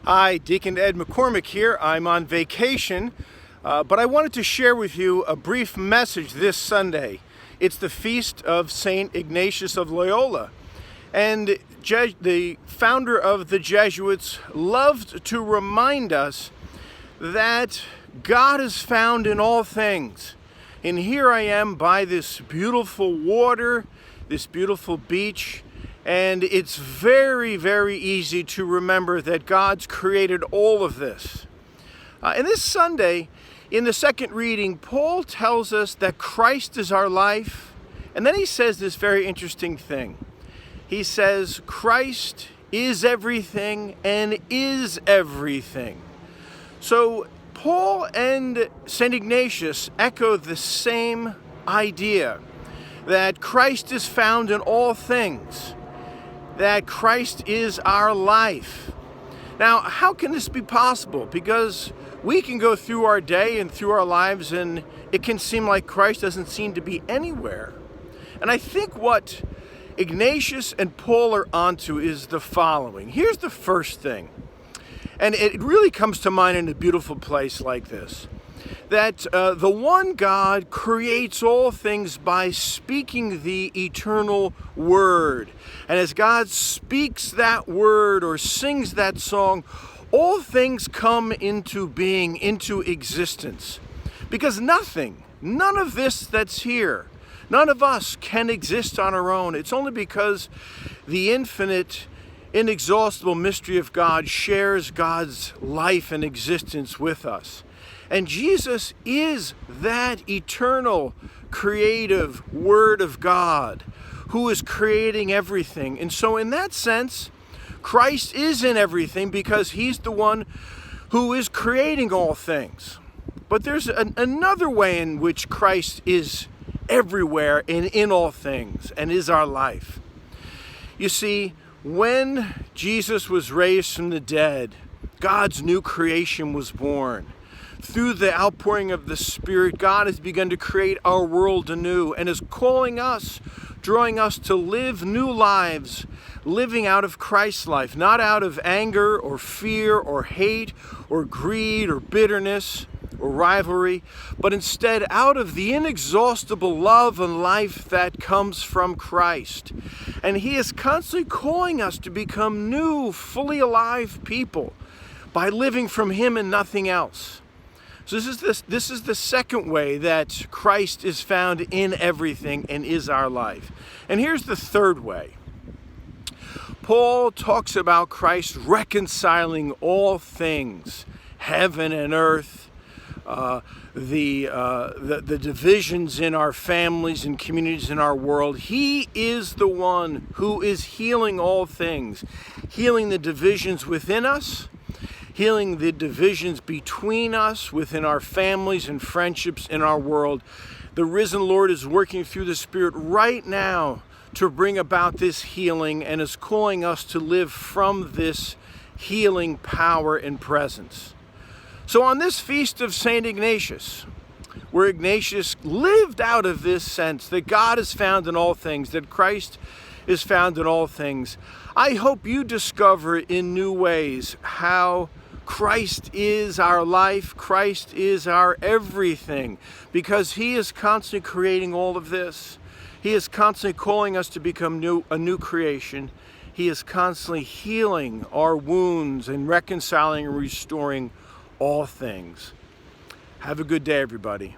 Hi, Deacon Ed McCormick here. I'm on vacation, but I wanted to share with you a brief message this Sunday. It's the feast of St. Ignatius of Loyola. And the founder of the Jesuits loved to remind us that God is found in all things. And here I am by this beautiful water, this beautiful beach, and it's very, very easy to remember that God's created all of this. And this Sunday, in the second reading, Paul tells us that Christ is our life, and then he says this very interesting thing. He says, Christ is everything and is everything. So Paul and St. Ignatius echo the same idea, that Christ is found in all things, that Christ is our life. Now, how can this be possible? Because we can go through our day and through our lives and it can seem like Christ doesn't seem to be anywhere. And I think what Ignatius and Paul are onto is the following. Here's the first thing, and it really comes to mind in a beautiful place like this, that the one God creates all things by speaking the eternal word. And as God speaks that word or sings that song, all things come into being, into existence. Because none of this that's here, none of us can exist on our own. It's only because the infinite, inexhaustible mystery of God shares God's life and existence with us. And Jesus is that eternal, creative Word of God who is creating everything. And so in that sense, Christ is in everything because he's the one who is creating all things. But there's another way in which Christ is everywhere and in all things and is our life. You see, when Jesus was raised from the dead, God's new creation was born. Through the outpouring of the Spirit, God has begun to create our world anew and is calling us, drawing us to live new lives, living out of Christ's life, not out of anger or fear or hate or greed or bitterness or rivalry, but instead out of the inexhaustible love and life that comes from Christ. And he is constantly calling us to become new, fully alive people by living from him and nothing else. So this is the second way that Christ is found in everything and is our life. And here's the third way. Paul talks about Christ reconciling all things, heaven and earth, the divisions in our families and communities in our world. He is the one who is healing all things, healing the divisions within us, healing the divisions between us, within our families and friendships in our world. The risen Lord is working through the Spirit right now to bring about this healing and is calling us to live from this healing power and presence. So on this feast of St. Ignatius, where Ignatius lived out of this sense that God is found in all things, that Christ is found in all things, I hope you discover in new ways how Christ is our life, Christ is our everything, because he is constantly creating all of this. He is constantly calling us to become a new creation. He is constantly healing our wounds and reconciling and restoring all things. Have a good day, everybody.